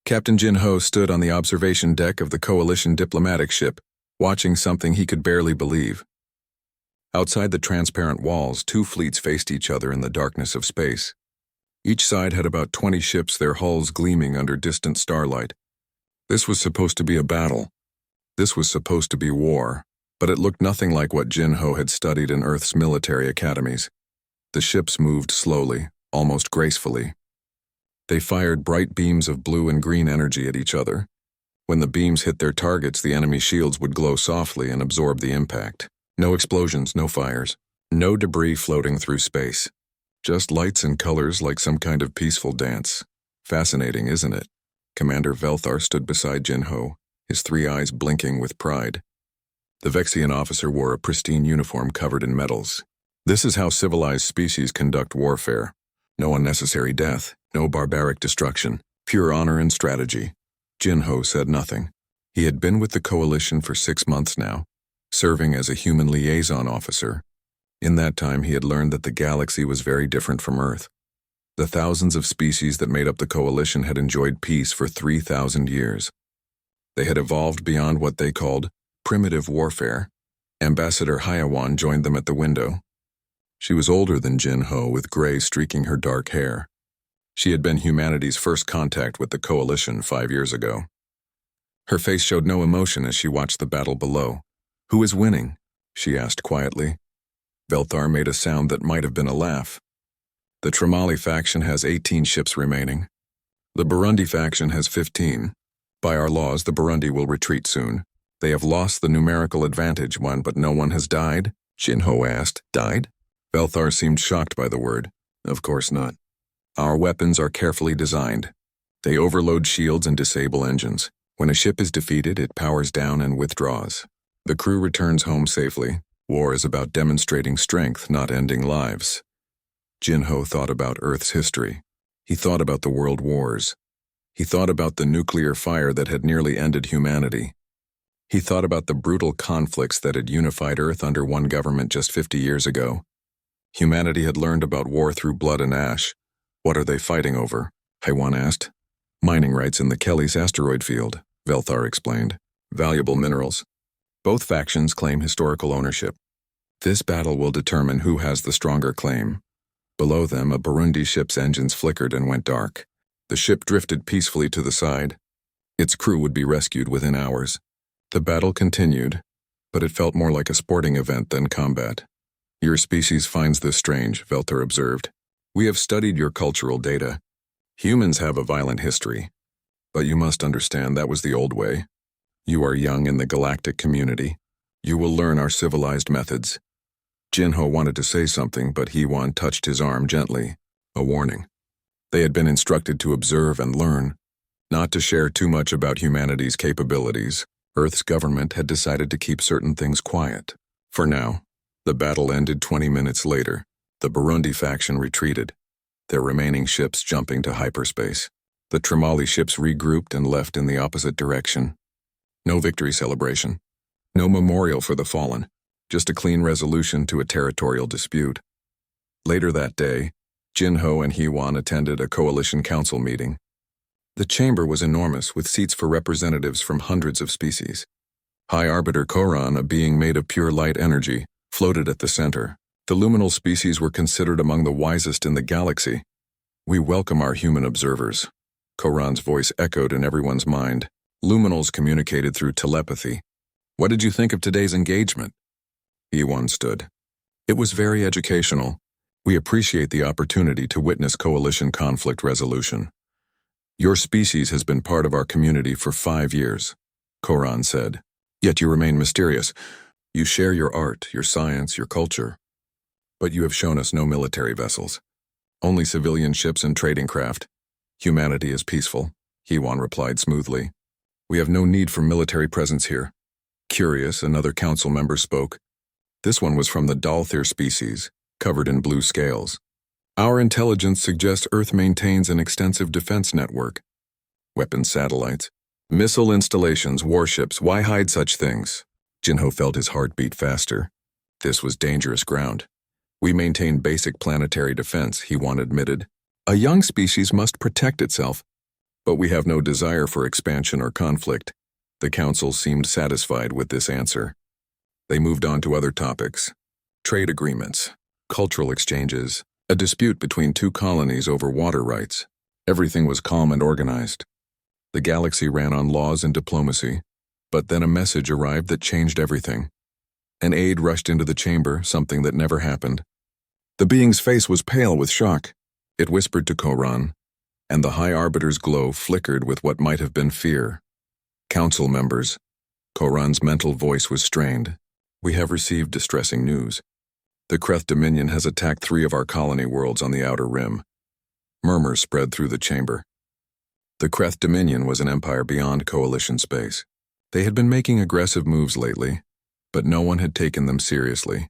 Captain Jin-Ho stood on the observation deck of the Coalition diplomatic ship, watching something he could barely believe. Outside the transparent walls, two fleets faced each other in the darkness of space. Each side had about 20 ships, their hulls gleaming under distant starlight. This was supposed to be a battle. This was supposed to be war, but it looked nothing like what Jin-Ho had studied in Earth's military academies. The ships moved slowly, almost gracefully. They fired bright beams of blue and green energy at each other. When the beams hit their targets, the enemy shields would glow softly and absorb the impact. No explosions, no fires, no debris floating through space. Just lights and colors like some kind of peaceful dance. Fascinating, isn't it? Commander Velthar stood beside Jin-Ho, his three eyes blinking with pride. The Vexian officer wore a pristine uniform covered in medals. This is how civilized species conduct warfare. No unnecessary death, no barbaric destruction, pure honor and strategy. Jin-Ho said nothing. He had been with the Coalition for 6 months now, serving as a human liaison officer. In that time, he had learned that the galaxy was very different from Earth. The thousands of species that made up the Coalition had enjoyed peace for 3,000 years. They had evolved beyond what they called primitive warfare. Ambassador Hyawan joined them at the window. She was older than Jin-Ho, with gray streaking her dark hair. She had been humanity's first contact with the Coalition 5 years ago. Her face showed no emotion as she watched the battle below. "Who is winning?" she asked quietly. Velthar made a sound that might have been a laugh. "The Tramali faction has 18 ships remaining. The Burundi faction has 15. By our laws, the Burundi will retreat soon. They have lost the numerical advantage one, but no one has died?" Jin-Ho asked. "Died?" Velthar seemed shocked by the word. "Of course not. Our weapons are carefully designed. They overload shields and disable engines. When a ship is defeated, it powers down and withdraws. The crew returns home safely. War is about demonstrating strength, not ending lives." Jin-Ho thought about Earth's history. He thought about the world wars. He thought about the nuclear fire that had nearly ended humanity. He thought about the brutal conflicts that had unified Earth under one government just 50 years ago. Humanity had learned about war through blood and ash. "What are they fighting over?" Haiwan asked. "Mining rights in the Kelly's asteroid field," Velthar explained. "Valuable minerals. Both factions claim historical ownership. This battle will determine who has the stronger claim." Below them, a Burundi ship's engines flickered and went dark. The ship drifted peacefully to the side. Its crew would be rescued within hours. The battle continued, but it felt more like a sporting event than combat. "Your species finds this strange," Velthar observed. "We have studied your cultural data. Humans have a violent history. But you must understand that was the old way. You are young in the galactic community. You will learn our civilized methods." Jin-Ho wanted to say something, but Hyewan touched his arm gently. A warning. They had been instructed to observe and learn, not to share too much about humanity's capabilities. Earth's government had decided to keep certain things quiet. For now. The battle ended 20 minutes later. The Burundi faction retreated, their remaining ships jumping to hyperspace. The Tramali ships regrouped and left in the opposite direction. No victory celebration. No memorial for the fallen. Just a clean resolution to a territorial dispute. Later that day, Jin-Ho and Hyewan attended a Coalition Council meeting. The chamber was enormous, with seats for representatives from hundreds of species. High Arbiter Koran, a being made of pure light energy, floated at the center. The luminal species were considered among the wisest in the galaxy. "We welcome our human observers." Koran's voice echoed in everyone's mind. Luminals communicated through telepathy. "What did you think of today's engagement?" Hyewan stood. "It was very educational. We appreciate the opportunity to witness Coalition conflict resolution. Your species has been part of our community for 5 years," Koran said. "Yet you remain mysterious. You share your art, your science, your culture. But you have shown us no military vessels. Only civilian ships and trading craft. Humanity is peaceful," Hyewan replied smoothly. "We have no need for military presence here." Curious, another council member spoke. This one was from the Dalthir species, covered in blue scales. "Our intelligence suggests Earth maintains an extensive defense network. Weapons satellites, missile installations, warships, why hide such things?" Jin-Ho felt his heart beat faster. This was dangerous ground. "We maintain basic planetary defense," Hyewan admitted. "A young species must protect itself." But we have no desire for expansion or conflict. The council seemed satisfied with this answer. They moved on to other topics. Trade agreements, cultural exchanges, a dispute between two colonies over water rights. Everything was calm and organized. The galaxy ran on laws and diplomacy. But then a message arrived that changed everything. An aide rushed into the chamber, something that never happened. The being's face was pale with shock. It whispered to Koran, and the High Arbiter's glow flickered with what might have been fear. Council members. Koran's mental voice was strained. We have received distressing news. The Kreth Dominion has attacked 3 of our colony worlds on the outer rim. Murmurs spread through the chamber. The Kreth Dominion was an empire beyond coalition space. They had been making aggressive moves lately, but no one had taken them seriously.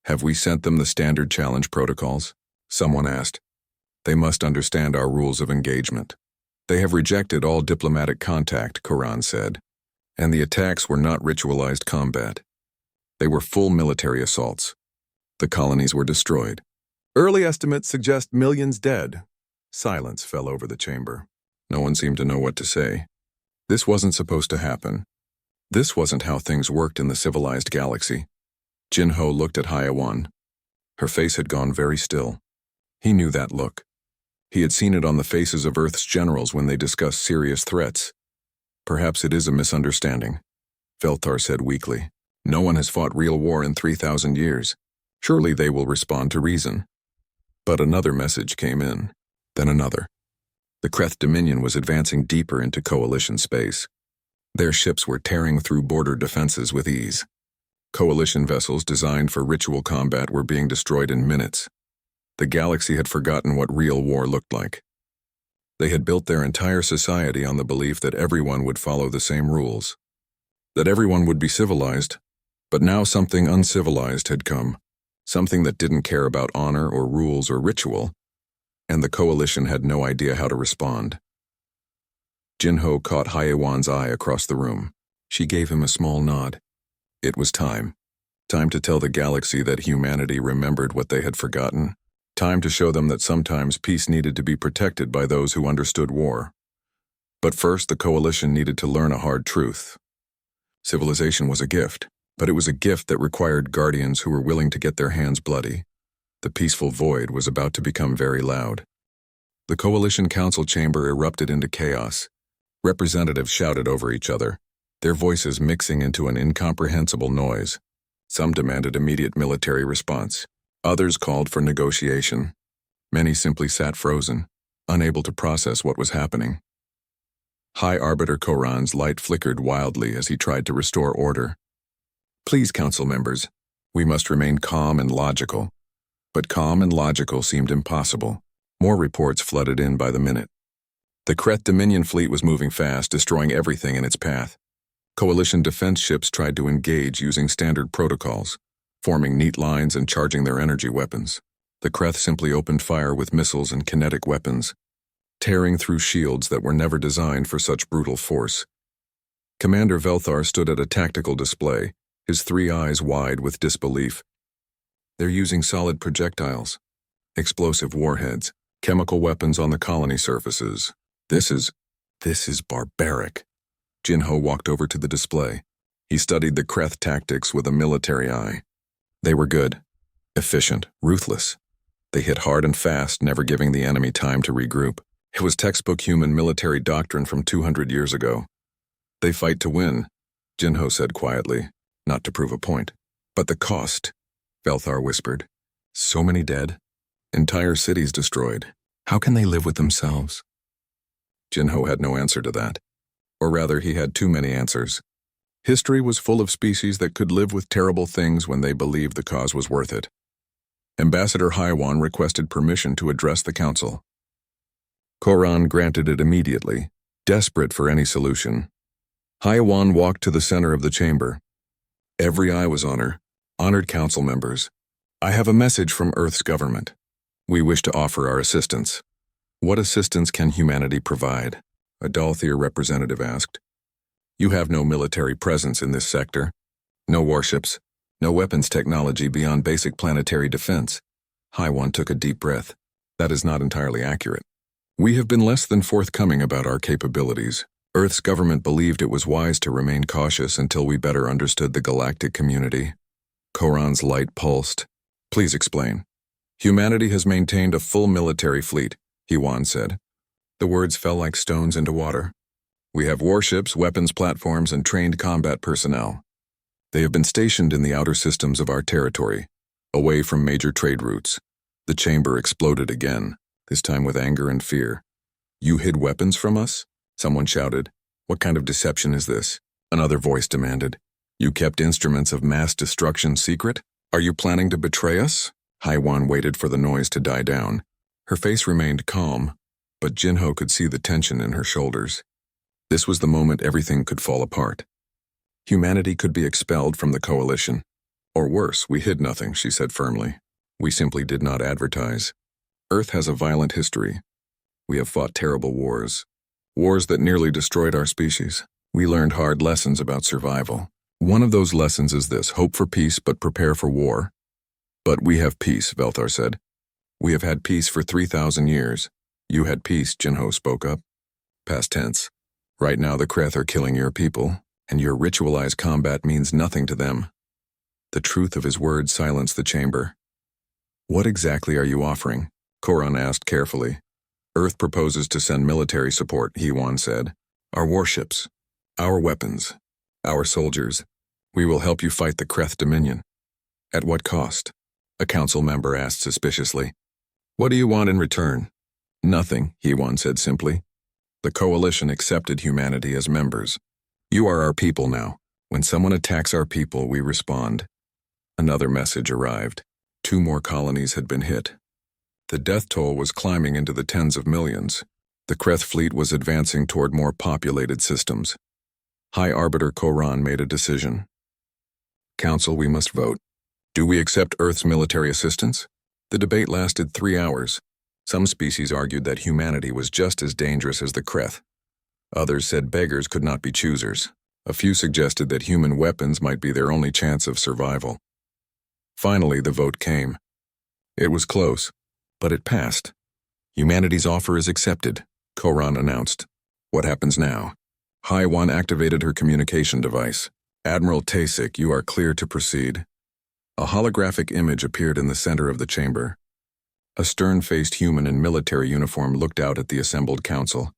Have we sent them the standard challenge protocols? Someone asked. They must understand our rules of engagement. They have rejected all diplomatic contact, Koran said, and the attacks were not ritualized combat. They were full military assaults. The colonies were destroyed. Early estimates suggest millions dead. Silence fell over the chamber. No one seemed to know what to say. This wasn't supposed to happen. This wasn't how things worked in the civilized galaxy. Jinho looked at Hyawan. Her face had gone very still. He knew that look. He had seen it on the faces of Earth's generals when they discussed serious threats. Perhaps it is a misunderstanding, Velthar said weakly. No one has fought real war in 3,000 years. Surely they will respond to reason. But another message came in, then another. The Kreth Dominion was advancing deeper into coalition space. Their ships were tearing through border defenses with ease. Coalition vessels designed for ritual combat were being destroyed in minutes. The galaxy had forgotten what real war looked like. They had built their entire society on the belief that everyone would follow the same rules, that everyone would be civilized, but now something uncivilized had come, something that didn't care about honor or rules or ritual, and the coalition had no idea how to respond. Jinho caught Hyawan's eye across the room. She gave him a small nod. It was time. Time to tell the galaxy that humanity remembered what they had forgotten. Time to show them that sometimes peace needed to be protected by those who understood war. But first, the coalition needed to learn a hard truth. Civilization was a gift, but it was a gift that required guardians who were willing to get their hands bloody. The peaceful void was about to become very loud. The coalition council chamber erupted into chaos. Representatives shouted over each other, their voices mixing into an incomprehensible noise. Some demanded immediate military response. Others called for negotiation. Many simply sat frozen, unable to process what was happening. High Arbiter Koran's light flickered wildly as he tried to restore order. Please, council members, we must remain calm and logical. But calm and logical seemed impossible. More reports flooded in by the minute. The Kreth Dominion fleet was moving fast, destroying everything in its path. Coalition defense ships tried to engage using standard protocols, forming neat lines and charging their energy weapons. The Kreth simply opened fire with missiles and kinetic weapons, tearing through shields that were never designed for such brutal force. Commander Velthar stood at a tactical display, his 3 eyes wide with disbelief. They're using solid projectiles, explosive warheads, chemical weapons on the colony surfaces. This is barbaric. Jinho walked over to the display. He studied the Kreth tactics with a military eye. They were good, efficient, ruthless. They hit hard and fast, never giving the enemy time to regroup. It was textbook human military doctrine from 200 years ago. They fight to win, Jinho said quietly, not to prove a point. But the cost, Velthar whispered. So many dead. Entire cities destroyed. How can they live with themselves? Jinho had no answer to that. Or rather, he had too many answers. History was full of species that could live with terrible things when they believed the cause was worth it. Ambassador Hyawan requested permission to address the council. Koran granted it immediately, desperate for any solution. Hyawan walked to the center of the chamber. Every eye was on her. Honored council members, I have a message from Earth's government. We wish to offer our assistance. What assistance can humanity provide? A Dalthir representative asked. You have no military presence in this sector. No warships, no weapons technology beyond basic planetary defense. Haiwan took a deep breath. That is not entirely accurate. We have been less than forthcoming about our capabilities. Earth's government believed it was wise to remain cautious until we better understood the galactic community. Koran's light pulsed. Please explain. Humanity has maintained a full military fleet, Hewan said. The words fell like stones into water. We have warships, weapons platforms, and trained combat personnel. They have been stationed in the outer systems of our territory, away from major trade routes. The chamber exploded again, this time with anger and fear. You hid weapons from us? Someone shouted. What kind of deception is this? Another voice demanded. You kept instruments of mass destruction secret? Are you planning to betray us? Haiwan waited for the noise to die down. Her face remained calm, but Jinho could see the tension in her shoulders. This was the moment everything could fall apart. Humanity could be expelled from the coalition. Or worse, we hid nothing, she said firmly. We simply did not advertise. Earth has a violent history. We have fought terrible wars. Wars that nearly destroyed our species. We learned hard lessons about survival. One of those lessons is this: hope for peace but prepare for war. But we have peace, Velthar said. We have had peace for 3,000 years. You had peace, Jinho spoke up. Past tense. Right now the Kreth are killing your people, and your ritualized combat means nothing to them. The truth of his words silenced the chamber. What exactly are you offering? Koran asked carefully. Earth proposes to send military support, Hewan said. Our warships, our weapons, our soldiers. We will help you fight the Kreth Dominion. At what cost? A council member asked suspiciously. What do you want in return? Nothing, Hewan said simply. The coalition accepted humanity as members. You are our people now. When someone attacks our people, we respond. Another message arrived. 2 more colonies had been hit. The death toll was climbing into the tens of millions. The Kreth fleet was advancing toward more populated systems. High Arbiter Koran made a decision. Council, we must vote. Do we accept Earth's military assistance? The debate lasted 3 hours. Some species argued that humanity was just as dangerous as the Kreth. Others said beggars could not be choosers. A few suggested that human weapons might be their only chance of survival. Finally, the vote came. It was close, but it passed. Humanity's offer is accepted, Koran announced. What happens now? Haiwan activated her communication device. Admiral Tasik, you are clear to proceed. A holographic image appeared in the center of the chamber. A stern-faced human in military uniform looked out at the assembled council.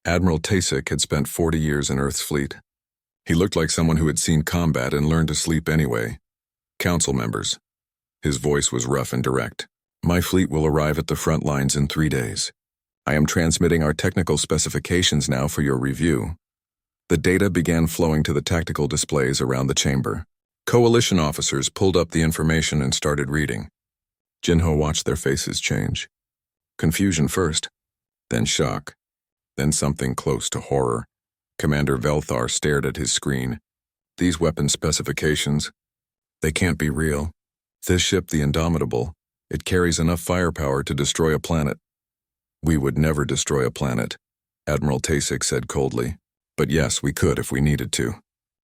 Admiral Tasik had spent 40 years in Earth's fleet. He looked like someone who had seen combat and learned to sleep anyway. Council members. His voice was rough and direct. My fleet will arrive at the front lines in 3 days. I am transmitting our technical specifications now for your review. The data began flowing to the tactical displays around the chamber. Coalition officers pulled up the information and started reading. Jinho watched their faces change. Confusion first, then shock, then something close to horror. Commander Velthar stared at his screen. These weapon specifications, they can't be real. This ship, the Indomitable, it carries enough firepower to destroy a planet. We would never destroy a planet, Admiral Tasik said coldly. But yes, we could if we needed to.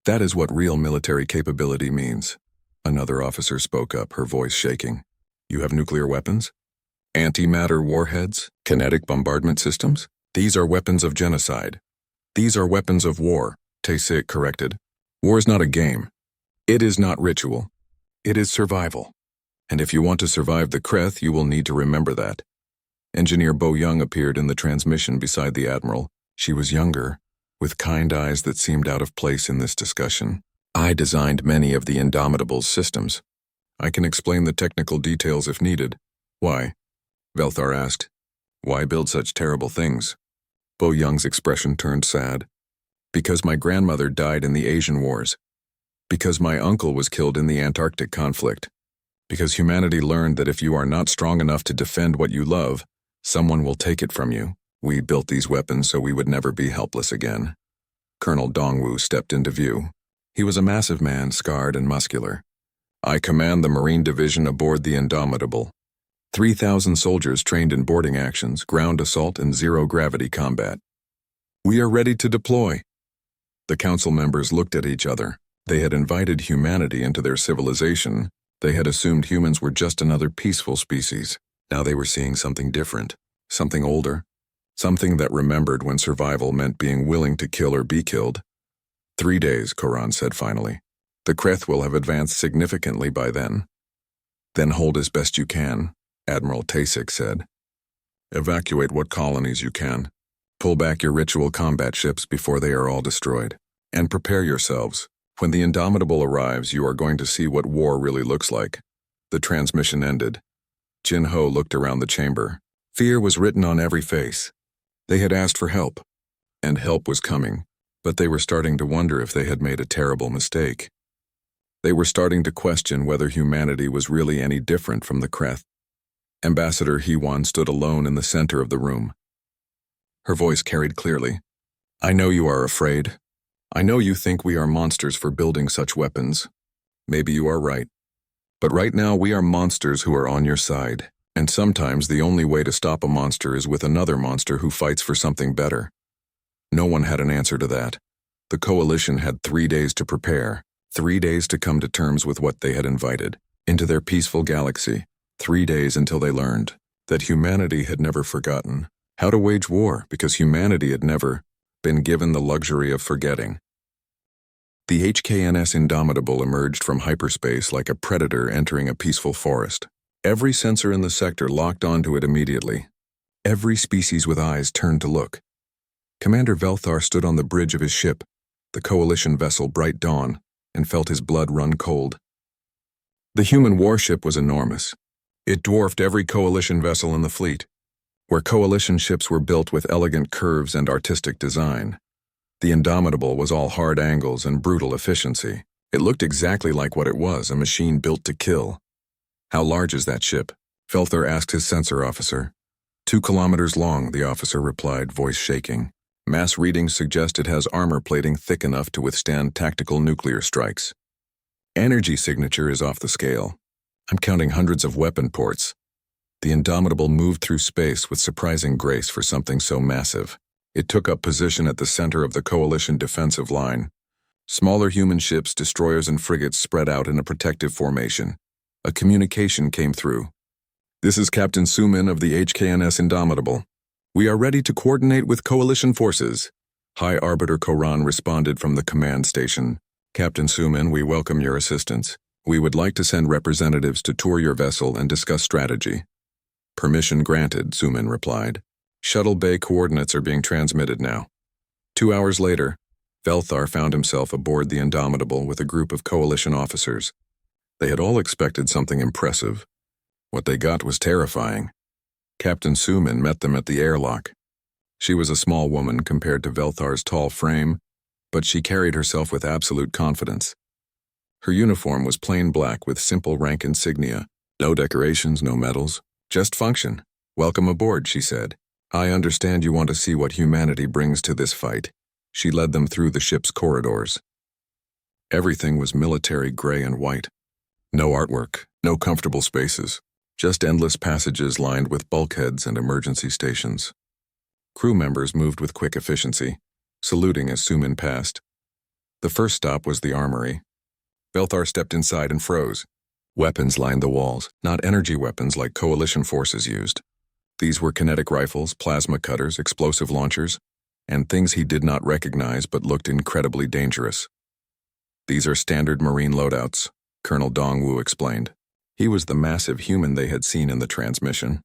That is what real military capability means. Another officer spoke up, her voice shaking. You have nuclear weapons? Antimatter warheads? Kinetic bombardment systems? These are weapons of genocide. These are weapons of war, Tasik corrected. War is not a game. It is not ritual. It is survival. And if you want to survive the Kreth, you will need to remember that. Engineer Bo Young appeared in the transmission beside the Admiral. She was younger, with kind eyes that seemed out of place in this discussion. I designed many of the Indomitable's systems. I can explain the technical details if needed. Why? Velthar asked. Why build such terrible things? Bo Young's expression turned sad. Because my grandmother died in the Asian Wars. Because my uncle was killed in the Antarctic conflict. Because humanity learned that if you are not strong enough to defend what you love, someone will take it from you. We built these weapons so we would never be helpless again. Colonel Dongwu stepped into view. He was a massive man, scarred and muscular. I command the Marine Division aboard the Indomitable. 3,000 soldiers trained in boarding actions, ground assault, and zero-gravity combat. We are ready to deploy. The council members looked at each other. They had invited humanity into their civilization. They had assumed humans were just another peaceful species. Now they were seeing something different, something older, Something that remembered when survival meant being willing to kill or be killed. 3 days, Koran said finally. The Kreth will have advanced significantly by then. Then hold as best you can, Admiral Tasik said. Evacuate what colonies you can. Pull back your ritual combat ships before they are all destroyed. And prepare yourselves. When the Indomitable arrives, you are going to see what war really looks like. The transmission ended. Jin Ho looked around the chamber. Fear was written on every face. They had asked for help, and help was coming, but they were starting to wonder if they had made a terrible mistake. They were starting to question whether humanity was really any different from the Kreth. Ambassador Hewan stood alone in the center of the room. Her voice carried clearly. I know you are afraid. I know you think we are monsters for building such weapons. Maybe you are right. But right now we are monsters who are on your side, and sometimes the only way to stop a monster is with another monster who fights for something better. No one had an answer to that. The coalition had 3 days to prepare, 3 days to come to terms with what they had invited, into their peaceful galaxy, 3 days until they learned that humanity had never forgotten how to wage war because humanity had never been given the luxury of forgetting. The HKNS Indomitable emerged from hyperspace like a predator entering a peaceful forest. Every sensor in the sector locked onto it immediately. Every species with eyes turned to look. Commander Velthar stood on the bridge of his ship, the coalition vessel Bright Dawn, and felt his blood run cold. The human warship was enormous. It dwarfed every coalition vessel in the fleet, where coalition ships were built with elegant curves and artistic design. The Indomitable was all hard angles and brutal efficiency. It looked exactly like what it was, a machine built to kill. How large is that ship? Velthar asked his sensor officer. 2 kilometers long, the officer replied, voice shaking. Mass readings suggest it has armor plating thick enough to withstand tactical nuclear strikes. Energy signature is off the scale. I'm counting hundreds of weapon ports. The Indomitable moved through space with surprising grace for something so massive. It took up position at the center of the coalition defensive line. Smaller human ships, destroyers, and frigates spread out in a protective formation. A communication came through. This is Captain Sumin of the HKNS Indomitable. We are ready to coordinate with coalition forces. High Arbiter Koran responded from the command station. Captain Sumin, we welcome your assistance. We would like to send representatives to tour your vessel and discuss strategy. Permission granted, Sumin replied. Shuttle bay coordinates are being transmitted now. 2 hours later, Velthar found himself aboard the Indomitable with a group of coalition officers. They had all expected something impressive. What they got was terrifying. Captain Sumin met them at the airlock. She was a small woman compared to Velthar's tall frame, but she carried herself with absolute confidence. Her uniform was plain black with simple rank insignia. No decorations, no medals, just function. Welcome aboard, she said. I understand you want to see what humanity brings to this fight. She led them through the ship's corridors. Everything was military gray and white. No artwork, no comfortable spaces, just endless passages lined with bulkheads and emergency stations. Crew members moved with quick efficiency, saluting as Sumin passed. The first stop was the armory. Velthar stepped inside and froze. Weapons lined the walls, not energy weapons like coalition forces used. These were kinetic rifles, plasma cutters, explosive launchers, and things he did not recognize but looked incredibly dangerous. These are standard Marine loadouts, Colonel Dongwu explained. He was the massive human they had seen in the transmission.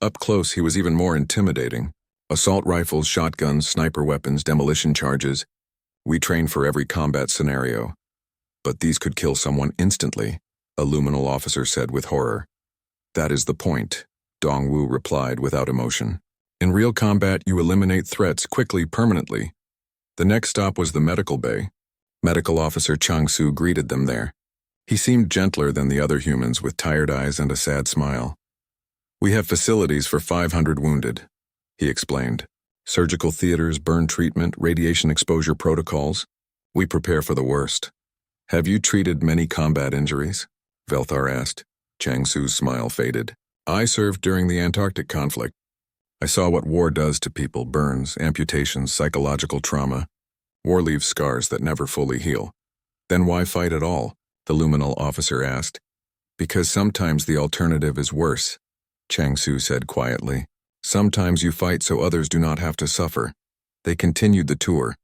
Up close, he was even more intimidating. Assault rifles, shotguns, sniper weapons, demolition charges. We train for every combat scenario. But these could kill someone instantly, a luminal officer said with horror. That is the point, Dongwu replied without emotion. In real combat, you eliminate threats quickly, permanently. The next stop was the medical bay. Medical officer Changsu greeted them there. He seemed gentler than the other humans with tired eyes and a sad smile. We have facilities for 500 wounded, he explained. Surgical theaters, burn treatment, radiation exposure protocols. We prepare for the worst. Have you treated many combat injuries? Velthar asked. Changsu's smile faded. I served during the Antarctic conflict. I saw what war does to people, burns, amputations, psychological trauma. War leaves scars that never fully heal. Then why fight at all? The luminal officer asked. Because sometimes the alternative is worse, Changsu said quietly. Sometimes you fight so others do not have to suffer. They continued the tour.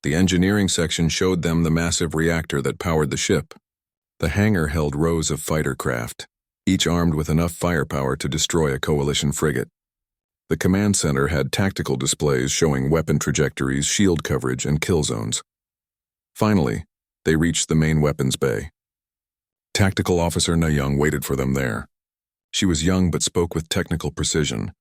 The engineering section showed them the massive reactor that powered the ship. The hangar held rows of fighter craft, each armed with enough firepower to destroy a coalition frigate. The command center had tactical displays showing weapon trajectories, shield coverage, and kill zones. Finally, they reached the main weapons bay. Tactical Officer Na Young waited for them there. She was young but spoke with technical precision.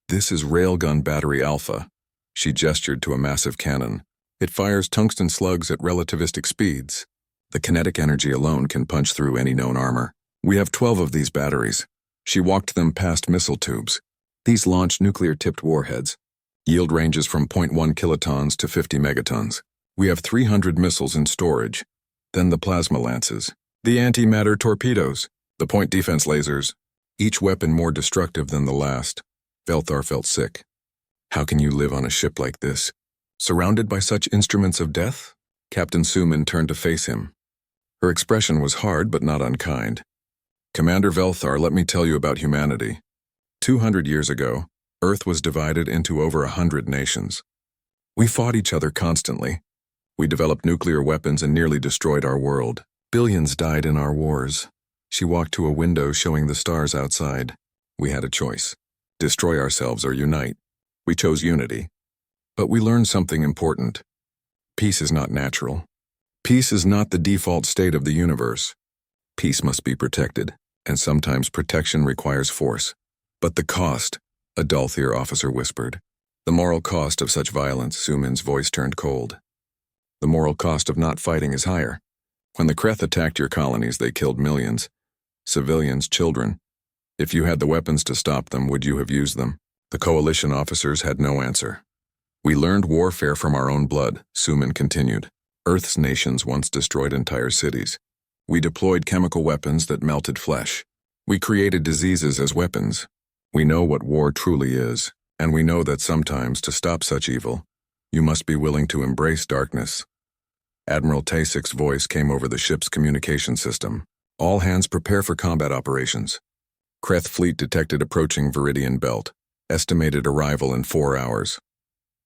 "This is Railgun Battery Alpha." She gestured to a massive cannon. "It fires tungsten slugs at relativistic speeds. The kinetic energy alone can punch through any known armor. We have 12 of these batteries." She walked them past missile tubes. These launch nuclear-tipped warheads. Yield ranges from 0.1 kilotons to 50 megatons. We have 300 missiles in storage. Then the plasma lances, the antimatter torpedoes, the point defense lasers, each weapon more destructive than the last. Velthar felt sick. How can you live on a ship like this, surrounded by such instruments of death? Captain Suman turned to face him. Her expression was hard but not unkind. "Commander Velthar, let me tell you about humanity. 200 years ago, Earth was divided into over 100 nations. We fought each other constantly. We developed nuclear weapons and nearly destroyed our world. Billions died in our wars." She walked to a window showing the stars outside. "We had a choice. Destroy ourselves or unite. We chose unity. But we learned something important. Peace is not natural. Peace is not the default state of the universe. Peace must be protected, and sometimes protection requires force. But the cost," a Dalthier officer whispered. "The moral cost of such violence," Suman's voice turned cold. "The moral cost of not fighting is higher. When the Kreth attacked your colonies, they killed millions. Civilians, children. If you had the weapons to stop them, would you have used them?" The coalition officers had no answer. "We learned warfare from our own blood," Suman continued. "Earth's nations once destroyed entire cities. We deployed chemical weapons that melted flesh. We created diseases as weapons. We know what war truly is, and we know that sometimes, to stop such evil, you must be willing to embrace darkness." Admiral Tasik's voice came over the ship's communication system. "All hands prepare for combat operations. Kreth fleet detected approaching Viridian Belt. Estimated arrival in 4 hours."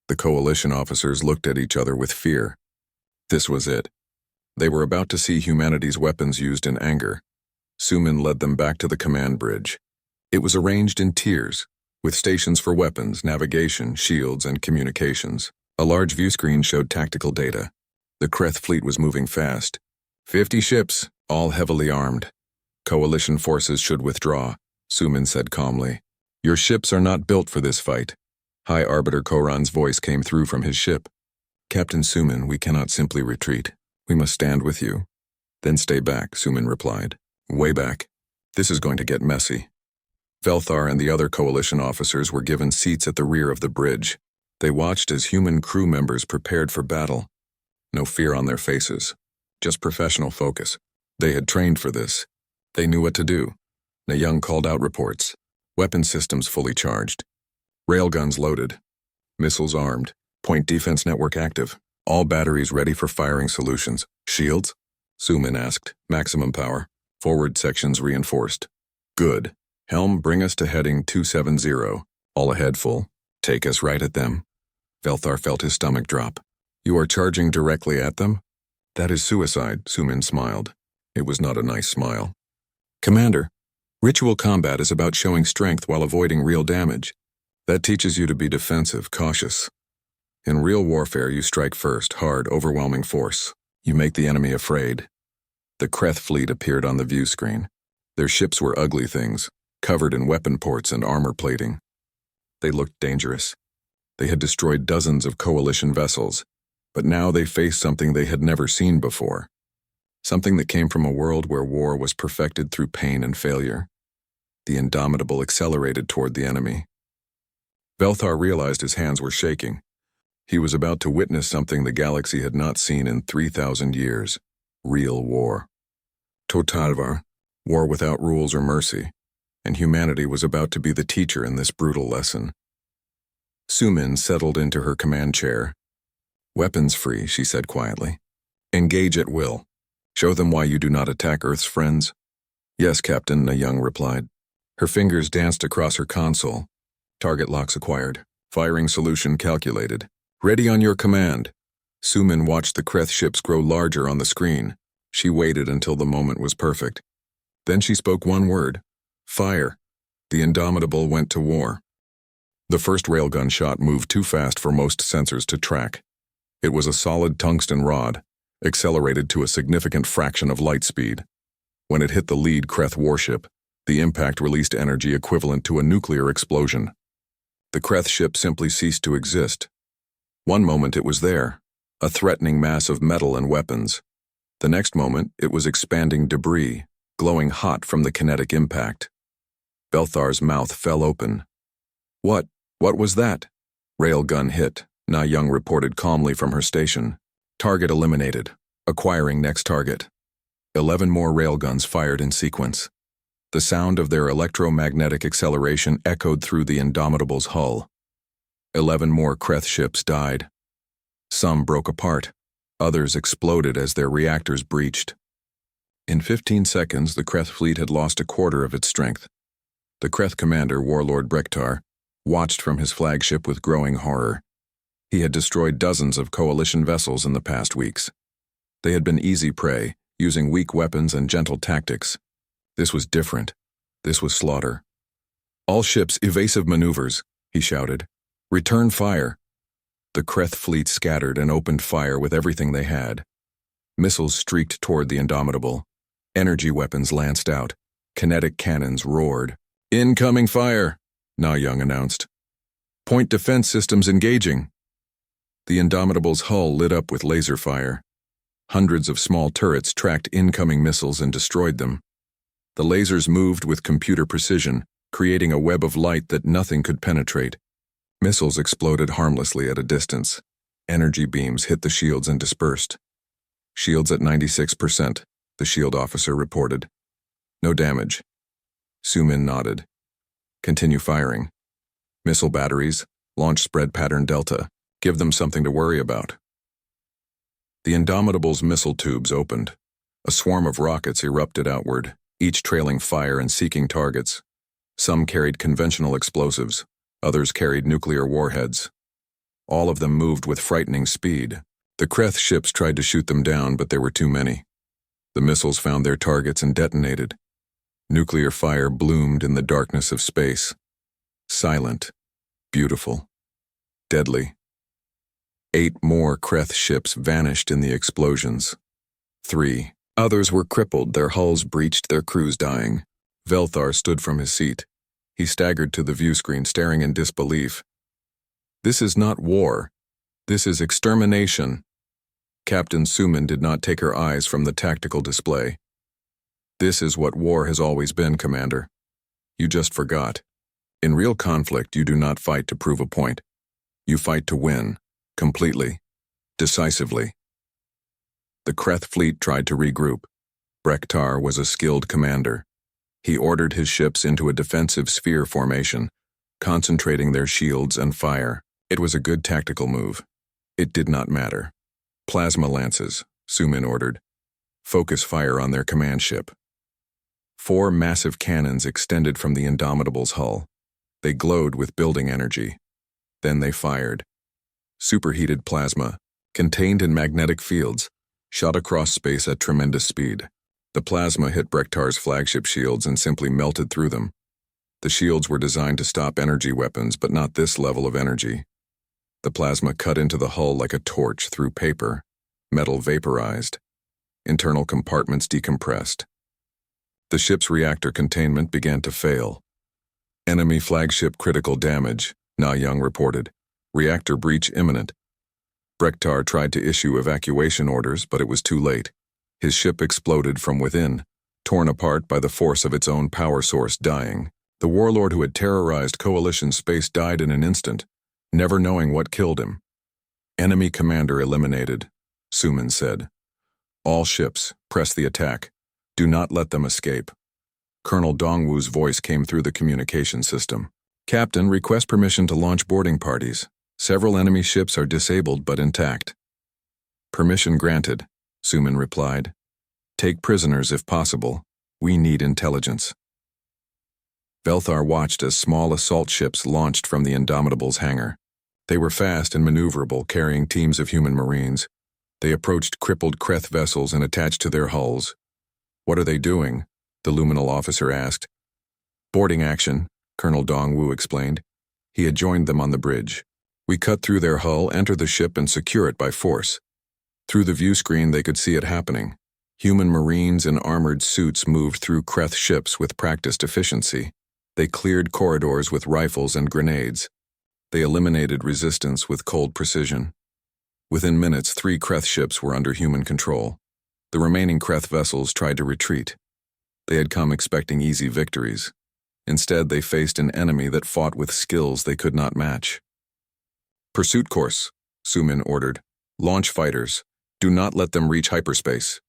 The coalition officers looked at each other with fear. This was it. They were about to see humanity's weapons used in anger. Suman led them back to the command bridge. It was arranged in tiers, with stations for weapons, navigation, shields, and communications. A large viewscreen showed tactical data. The Kreth fleet was moving fast. 50 ships, all heavily armed. "Coalition forces should withdraw," Suman said calmly. "Your ships are not built for this fight." High Arbiter Koran's voice came through from his ship. "Captain Suman, we cannot simply retreat. We must stand with you." "Then stay back," Suman replied. "Way back. This is going to get messy." Velthar and the other coalition officers were given seats at the rear of the bridge. They watched as human crew members prepared for battle. No fear on their faces, just professional focus. They had trained for this. They knew what to do. Na Young called out reports. Weapon systems fully charged. Railguns loaded. Missiles armed. Point defense network active. All batteries ready for firing solutions. "Shields?" Suman asked. "Maximum power. Forward sections reinforced." "Good. Helm, bring us to heading 270. All ahead full. Take us right at them." Velthar felt his stomach drop. "You are charging directly at them?" "That is suicide," Suman smiled. It was not a nice smile. "Commander, ritual combat is about showing strength while avoiding real damage. That teaches you to be defensive, cautious. In real warfare, you strike first, hard, overwhelming force. You make the enemy afraid." The Kreth fleet appeared on the view screen. Their ships were ugly things, covered in weapon ports and armor plating. They looked dangerous. They had destroyed dozens of coalition vessels, but now they faced something they had never seen before. Something that came from a world where war was perfected through pain and failure. The Indomitable accelerated toward the enemy. Velthar realized his hands were shaking. He was about to witness something the galaxy had not seen in 3,000 years. Real war. Totalvar, war without rules or mercy, and humanity was about to be the teacher in this brutal lesson. Suman settled into her command chair. "Weapons free," she said quietly. "Engage at will. Show them why you do not attack Earth's friends." "Yes, Captain," Na Young replied. Her fingers danced across her console. Target locks acquired. Firing solution calculated. Ready on your command. Sumin watched the Kreth ships grow larger on the screen. She waited until the moment was perfect. Then she spoke one word. Fire. The Indomitable went to war. The first railgun shot moved too fast for most sensors to track. It was a solid tungsten rod, accelerated to a significant fraction of light speed. When it hit the lead Kreth warship, the impact released energy equivalent to a nuclear explosion. The Kreth ship simply ceased to exist. One moment it was there, a threatening mass of metal and weapons. The next moment it was expanding debris, glowing hot from the kinetic impact. Belthar's mouth fell open. What was that? Railgun hit, Na Young reported calmly from her station. Target eliminated. Acquiring next target. 11 more railguns fired in sequence. The sound of their electromagnetic acceleration echoed through the Indomitable's hull. 11 more Kreth ships died. Some broke apart. Others exploded as their reactors breached. In 15 seconds, the Kreth fleet had lost a quarter of its strength. The Kreth commander, Warlord Brektar, watched from his flagship with growing horror. He had destroyed dozens of coalition vessels in the past weeks. They had been easy prey, using weak weapons and gentle tactics. This was different. This was slaughter. All ships, evasive maneuvers, he shouted. Return fire. The Kreth fleet scattered and opened fire with everything they had. Missiles streaked toward the Indomitable. Energy weapons lanced out. Kinetic cannons roared. Incoming fire, Na Young announced. Point defense systems engaging. The Indomitable's hull lit up with laser fire. Hundreds of small turrets tracked incoming missiles and destroyed them. The lasers moved with computer precision, creating a web of light that nothing could penetrate. Missiles exploded harmlessly at a distance. Energy beams hit the shields and dispersed. Shields at 96%, the shield officer reported. No damage. Sumin nodded. Continue firing. Missile batteries, launch spread pattern Delta. Give them something to worry about. The Indomitable's missile tubes opened. A swarm of rockets erupted outward, each trailing fire and seeking targets. Some carried conventional explosives, others carried nuclear warheads. All of them moved with frightening speed. The Kreth ships tried to shoot them down, but there were too many. The missiles found their targets and detonated. Nuclear fire bloomed in the darkness of space. Silent, beautiful, deadly. 8 more Kreth ships vanished in the explosions. 3 others were crippled, their hulls breached, their crews dying. Velthar stood from his seat. He staggered to the viewscreen, staring in disbelief. This is not war. This is extermination. Captain Sumin did not take her eyes from the tactical display. This is what war has always been, Commander. You just forgot. In real conflict, you do not fight to prove a point. You fight to win, completely, decisively. The Kreth fleet tried to regroup. Brektar was a skilled commander. He ordered his ships into a defensive sphere formation, concentrating their shields and fire. It was a good tactical move. It did not matter. Plasma lances, Sumin ordered. Focus fire on their command ship. 4 massive cannons extended from the Indomitable's hull. They glowed with building energy. Then they fired. Superheated plasma, contained in magnetic fields, shot across space at tremendous speed. The plasma hit Brektar's flagship shields and simply melted through them. The shields were designed to stop energy weapons, but not this level of energy. The plasma cut into the hull like a torch through paper. Metal vaporized. Internal compartments decompressed. The ship's reactor containment began to fail. Enemy flagship critical damage, Na Young reported. Reactor breach imminent. Brektar tried to issue evacuation orders, but it was too late. His ship exploded from within, torn apart by the force of its own power source, dying. The warlord who had terrorized Coalition space died in an instant, never knowing what killed him. Enemy commander eliminated, Sumin said. All ships, press the attack. Do not let them escape. Colonel Dongwu's voice came through the communication system. Captain, request permission to launch boarding parties. Several enemy ships are disabled but intact. Permission granted, Sumin replied. Take prisoners if possible. We need intelligence. Velthar watched as small assault ships launched from the Indomitable's hangar. They were fast and maneuverable, carrying teams of human marines. They approached crippled Kreth vessels and attached to their hulls. "What are they doing?" the luminal officer asked. "Boarding action," Colonel Dongwu explained. He had joined them on the bridge. "We cut through their hull, enter the ship, and secure it by force." Through the view screen they could see it happening. Human marines in armored suits moved through Kreth ships with practiced efficiency. They cleared corridors with rifles and grenades. They eliminated resistance with cold precision. Within minutes, 3 Kreth ships were under human control. The remaining Kreth vessels tried to retreat. They had come expecting easy victories. Instead, they faced an enemy that fought with skills they could not match. "Pursuit course," Sumin ordered. "Launch fighters. Do not let them reach hyperspace."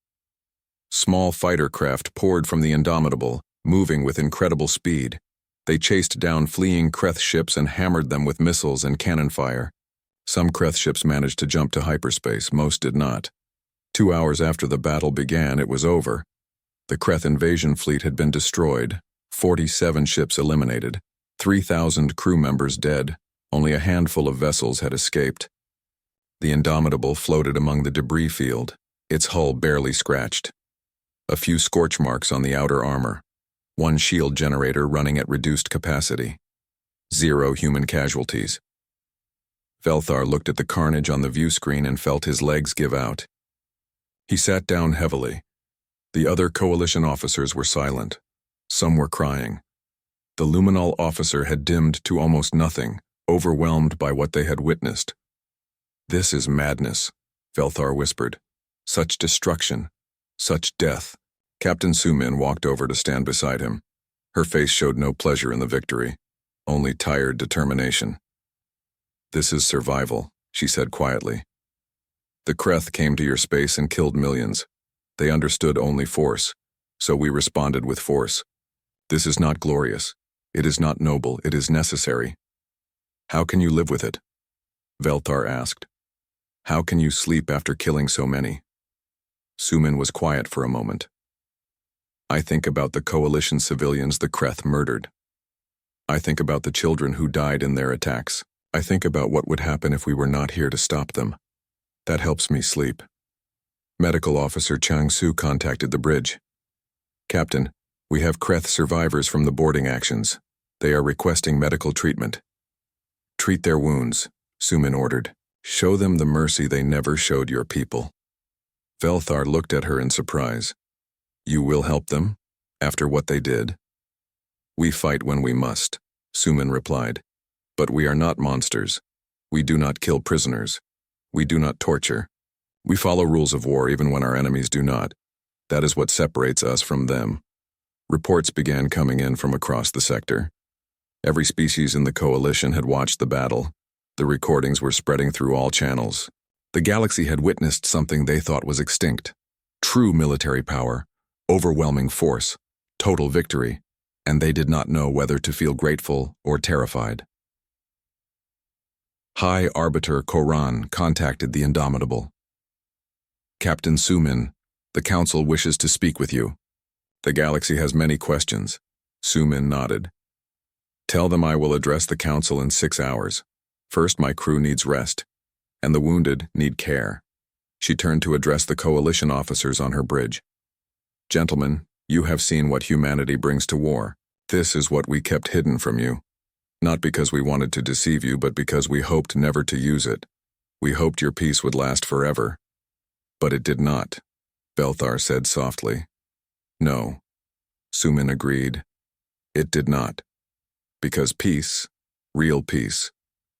Small fighter craft poured from the Indomitable, moving with incredible speed. They chased down fleeing Kreth ships and hammered them with missiles and cannon fire. Some Kreth ships managed to jump to hyperspace, most did not. 2 hours after the battle began, it was over. The Kreth invasion fleet had been destroyed, 47 ships eliminated, 3,000 crew members dead. Only a handful of vessels had escaped. The Indomitable floated among the debris field, its hull barely scratched. A few scorch marks on the outer armor. 1 shield generator running at reduced capacity. 0 human casualties. Velthar looked at the carnage on the view screen and felt his legs give out. He sat down heavily. The other coalition officers were silent. Some were crying. The luminal officer had dimmed to almost nothing, overwhelmed by what they had witnessed. "This is madness," Velthar whispered. "Such destruction, such death." Captain Sumin walked over to stand beside him. Her face showed no pleasure in the victory, only tired determination. "This is survival," she said quietly. "The Kreth came to your space and killed millions. They understood only force, so we responded with force. This is not glorious. It is not noble. It is necessary." "How can you live with it?" Velthar asked. "How can you sleep after killing so many?" Sumin was quiet for a moment. "I think about the coalition civilians the Kreth murdered. I think about the children who died in their attacks. I think about what would happen if we were not here to stop them. That helps me sleep." Medical Officer Chang Su contacted the bridge. "Captain, we have Kreth survivors from the boarding actions. They are requesting medical treatment." "Treat their wounds," Sumin ordered. "Show them the mercy they never showed your people." Velthar looked at her in surprise. "You will help them? After what they did?" "We fight when we must," Sumin replied. "But we are not monsters. We do not kill prisoners. We do not torture. We follow rules of war even when our enemies do not. That is what separates us from them." Reports began coming in from across the sector. Every species in the coalition had watched the battle. The recordings were spreading through all channels. The galaxy had witnessed something they thought was extinct. True military power, overwhelming force, total victory, and they did not know whether to feel grateful or terrified. High Arbiter Koran contacted the Indomitable. "Captain Sumin, the Council wishes to speak with you. The galaxy has many questions." Sumin nodded. "Tell them I will address the Council in 6 hours. First, my crew needs rest, and the wounded need care." She turned to address the coalition officers on her bridge. "Gentlemen, you have seen what humanity brings to war. This is what we kept hidden from you. Not because we wanted to deceive you, but because we hoped never to use it. We hoped your peace would last forever. But it did not," Velthar said softly. "No," Sumin agreed. "It did not. Because peace, real peace,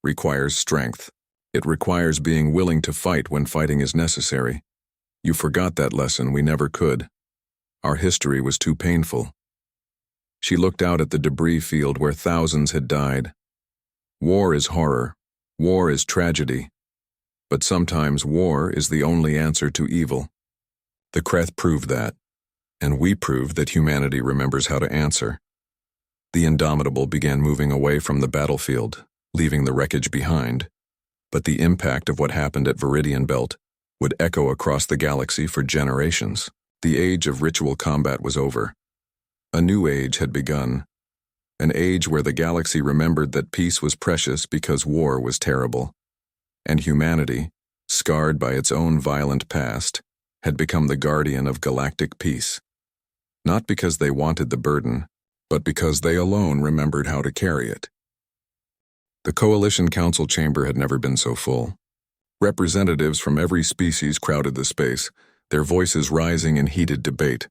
requires strength. It requires being willing to fight when fighting is necessary. You forgot that lesson. We never could. Our history was too painful." She looked out at the debris field where thousands had died. War is horror. War is tragedy. But sometimes war is the only answer to evil. The Kreth proved that, and we proved that humanity remembers how to answer. The Indomitable began moving away from the battlefield, leaving the wreckage behind, but the impact of what happened at Viridian Belt would echo across the galaxy for generations. The age of ritual combat was over. A new age had begun. An age where the galaxy remembered that peace was precious because war was terrible. And humanity, scarred by its own violent past, had become the guardian of galactic peace. Not because they wanted the burden, but because they alone remembered how to carry it. The Coalition Council chamber had never been so full. Representatives from every species crowded the space, their voices rising in heated debate.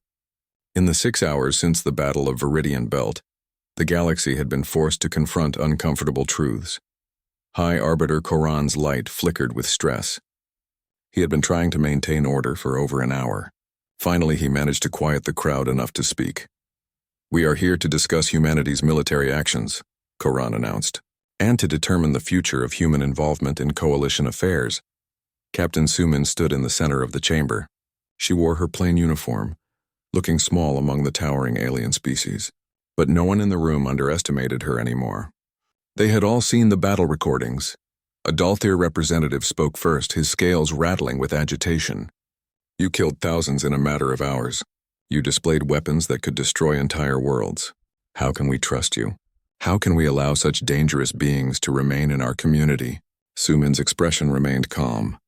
In the 6 hours since the Battle of Viridian Belt, the galaxy had been forced to confront uncomfortable truths. High Arbiter Koran's light flickered with stress. He had been trying to maintain order for over an hour. Finally, he managed to quiet the crowd enough to speak. "We are here to discuss humanity's military actions," Koran announced, "and to determine the future of human involvement in coalition affairs." Captain Sumin stood in the center of the chamber. She wore her plain uniform, looking small among the towering alien species. But no one in the room underestimated her anymore. They had all seen the battle recordings. A Dalthir representative spoke first, his scales rattling with agitation. "You killed thousands in a matter of hours. You displayed weapons that could destroy entire worlds. How can we trust you? How can we allow such dangerous beings to remain in our community?" Sumin's expression remained calm.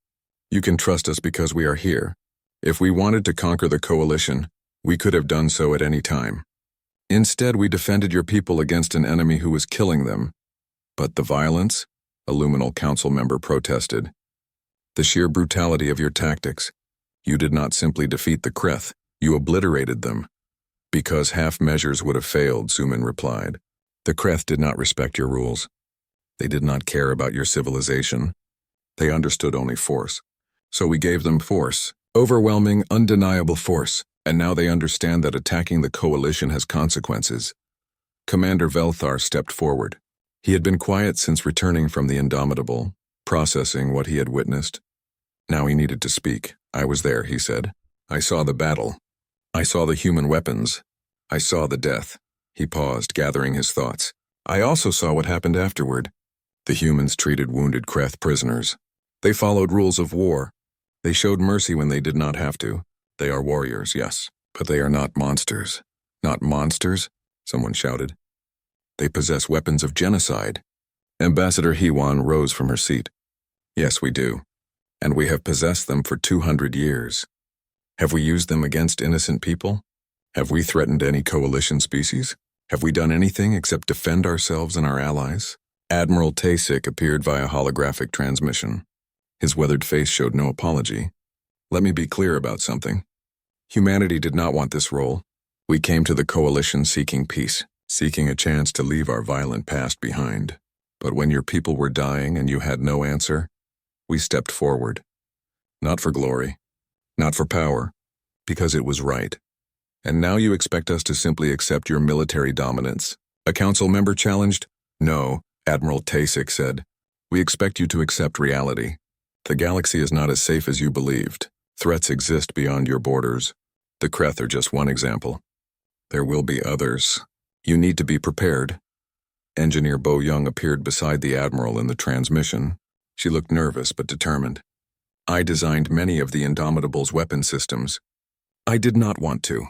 "You can trust us because we are here. If we wanted to conquer the coalition, we could have done so at any time. Instead, we defended your people against an enemy who was killing them. But the violence?" A Luminal Council member protested. "The sheer brutality of your tactics. You did not simply defeat the Kreth, you obliterated them." "Because half measures would have failed," Sumin replied. "The Kreth did not respect your rules. They did not care about your civilization. They understood only force. So we gave them force, overwhelming, undeniable force. And now they understand that attacking the coalition has consequences." Commander Velthar stepped forward. He had been quiet since returning from the Indomitable, processing what he had witnessed. Now he needed to speak. "I was there," he said. "I saw the battle. I saw the human weapons. I saw the death." He paused, gathering his thoughts. "I also saw what happened afterward. The humans treated wounded Kreth prisoners. They followed rules of war. They showed mercy when they did not have to. They are warriors, yes, but they are not monsters." "Not monsters?" someone shouted. "They possess weapons of genocide." Ambassador Hewan rose from her seat. "Yes, we do. And we have possessed them for 200 years. Have we used them against innocent people? Have we threatened any coalition species? Have we done anything except defend ourselves and our allies?" Admiral Tasik appeared via holographic transmission. His weathered face showed no apology. "Let me be clear about something. Humanity did not want this role. We came to the coalition seeking peace, seeking a chance to leave our violent past behind. But when your people were dying and you had no answer, we stepped forward. Not for glory, not for power, because it was right. And now you expect us to simply accept your military dominance?" A council member challenged. "No," Admiral Tasik said. "We expect you to accept reality. The galaxy is not as safe as you believed. Threats exist beyond your borders. The Kreth are just one example. There will be others. You need to be prepared." Engineer Bo Young appeared beside the Admiral in the transmission. She looked nervous but determined. "I designed many of the Indomitable's weapon systems. I did not want to.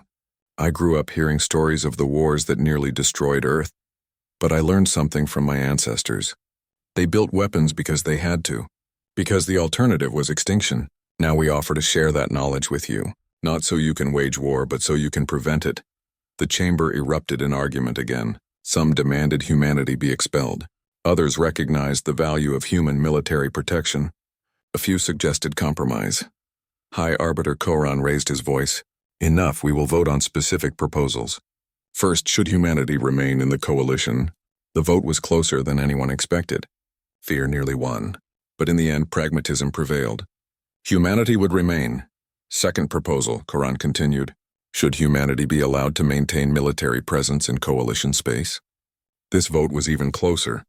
I grew up hearing stories of the wars that nearly destroyed Earth. But I learned something from my ancestors. They built weapons because they had to, because the alternative was extinction. Now we offer to share that knowledge with you, not so you can wage war, but so you can prevent it." The chamber erupted in argument again. Some demanded humanity be expelled. Others recognized the value of human military protection. A few suggested compromise. High Arbiter Koran raised his voice. "Enough, we will vote on specific proposals. First, should humanity remain in the coalition?" The vote was closer than anyone expected. Fear nearly won, but in the end pragmatism prevailed. Humanity would remain. Second proposal, Koran continued. Should humanity be allowed to maintain military presence in coalition space? This vote was even closer.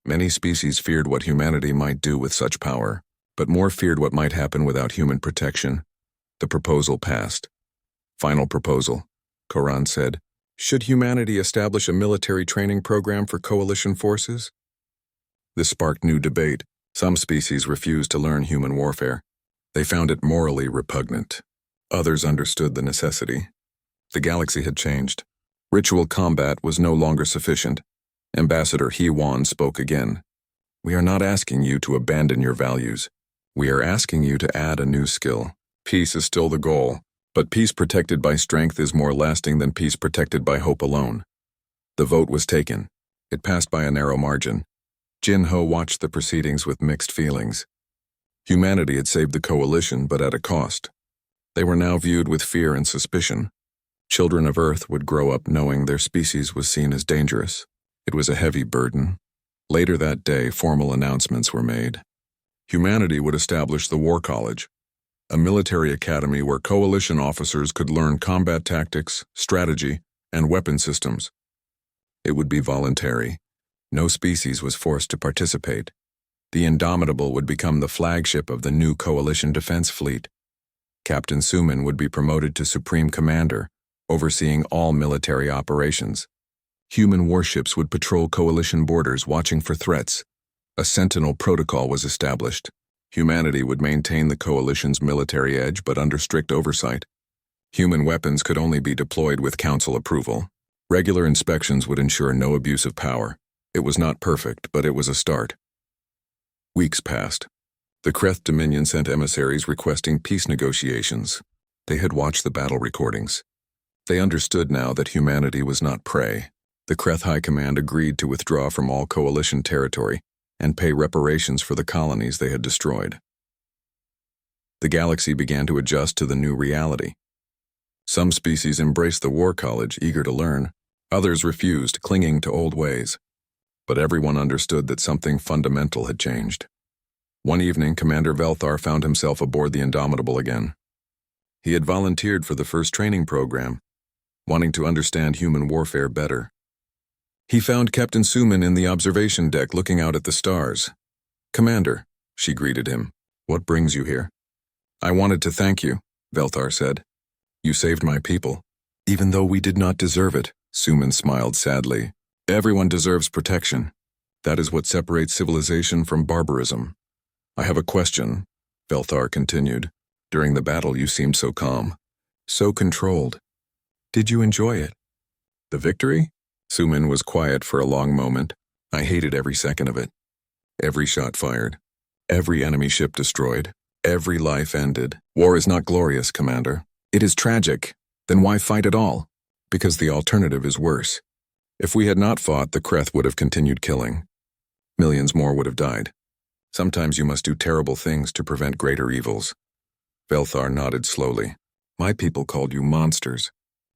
Many species feared what humanity might do with such power, but more feared what might happen without human protection. The proposal passed. Final proposal, Koran said. Should humanity establish a military training program for coalition forces? This sparked new debate. Some species refused to learn human warfare. They found it morally repugnant. Others understood the necessity. The galaxy had changed. Ritual combat was no longer sufficient. Ambassador He Wan spoke again. We are not asking you to abandon your values. We are asking you to add a new skill. Peace is still the goal, but peace protected by strength is more lasting than peace protected by hope alone. The vote was taken. It passed by a narrow margin. Jin Ho watched the proceedings with mixed feelings. Humanity had saved the coalition, but at a cost. They were now viewed with fear and suspicion. Children of Earth would grow up knowing their species was seen as dangerous. It was a heavy burden. Later that day, formal announcements were made. Humanity would establish the War College, a military academy where coalition officers could learn combat tactics, strategy, and weapon systems. It would be voluntary. No species was forced to participate. The Indomitable would become the flagship of the new coalition defense fleet. Captain Suman would be promoted to Supreme Commander, overseeing all military operations. Human warships would patrol coalition borders watching for threats. A Sentinel protocol was established. Humanity would maintain the coalition's military edge but under strict oversight. Human weapons could only be deployed with council approval. Regular inspections would ensure no abuse of power. It was not perfect, but it was a start. Weeks passed. The Kreth Dominion sent emissaries requesting peace negotiations. They had watched the battle recordings. They understood now that humanity was not prey. The Kreth High Command agreed to withdraw from all coalition territory and pay reparations for the colonies they had destroyed. The galaxy began to adjust to the new reality. Some species embraced the War College, eager to learn. Others refused, clinging to old ways. But everyone understood that something fundamental had changed. One evening, Commander Velthar found himself aboard the Indomitable again. He had volunteered for the first training program, wanting to understand human warfare better. He found Captain Suman in the observation deck looking out at the stars. "Commander," she greeted him, "what brings you here?" "I wanted to thank you," Velthar said. "You saved my people." "Even though we did not deserve it," Suman smiled sadly. "Everyone deserves protection. That is what separates civilization from barbarism." "I have a question," Velthar continued. "During the battle you seemed so calm, so controlled. Did you enjoy it?" "The victory?" Suman was quiet for a long moment. "I hated every second of it. Every shot fired. Every enemy ship destroyed. Every life ended. War is not glorious, Commander. It is tragic. Then why fight at all? Because the alternative is worse. If we had not fought, the Kreth would have continued killing. Millions more would have died. Sometimes you must do terrible things to prevent greater evils." Velthar nodded slowly. "My people called you monsters.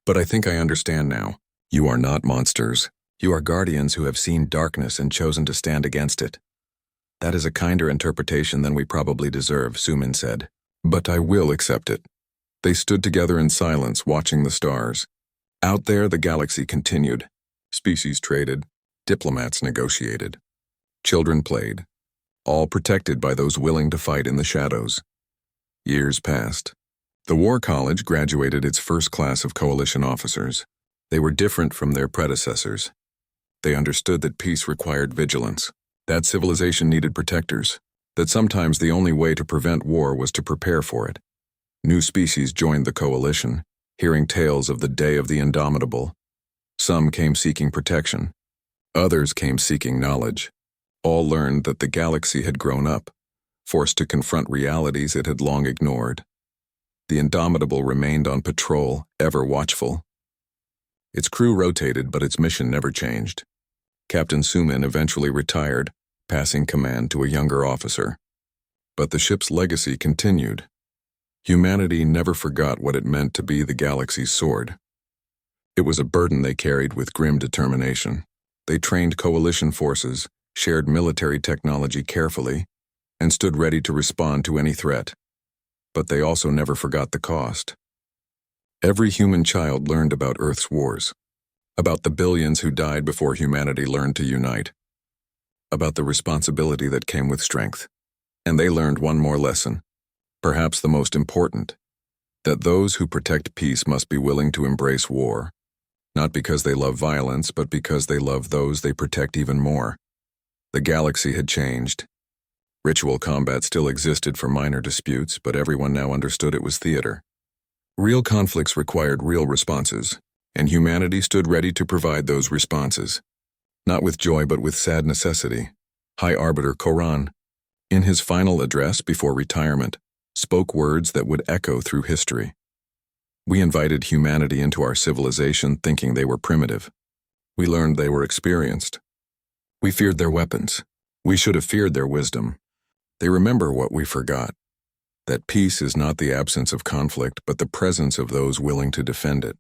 But I think I understand now. You are not monsters. You are guardians who have seen darkness and chosen to stand against it." "That is a kinder interpretation than we probably deserve," Suman said. "But I will accept it." They stood together in silence, watching the stars. Out there, the galaxy continued. Species traded. Diplomats negotiated. Children played. All protected by those willing to fight in the shadows. Years passed. The War College graduated its first class of coalition officers. They were different from their predecessors. They understood that peace required vigilance, that civilization needed protectors, that sometimes the only way to prevent war was to prepare for it. New species joined the coalition, hearing tales of the day of the Indomitable. Some came seeking protection. Others came seeking knowledge. All learned that the galaxy had grown up, forced to confront realities it had long ignored. The Indomitable remained on patrol, ever watchful. Its crew rotated, but its mission never changed. Captain Suman eventually retired, passing command to a younger officer. But the ship's legacy continued. Humanity never forgot what it meant to be the galaxy's sword. It was a burden they carried with grim determination. They trained coalition forces, shared military technology carefully, and stood ready to respond to any threat. But they also never forgot the cost. Every human child learned about Earth's wars, about the billions who died before humanity learned to unite, about the responsibility that came with strength. And they learned one more lesson, perhaps the most important, that those who protect peace must be willing to embrace war, not because they love violence, but because they love those they protect even more. The galaxy had changed. Ritual combat still existed for minor disputes, but everyone now understood it was theater. Real conflicts required real responses. and humanity stood ready to provide those responses. Not with joy but with sad necessity. High Arbiter Koran, in his final address before retirement, spoke words that would echo through history. We invited humanity into our civilization thinking they were primitive. We learned they were experienced. We feared their weapons. We should have feared their wisdom. They remember what we forgot, that peace is not the absence of conflict but the presence of those willing to defend it.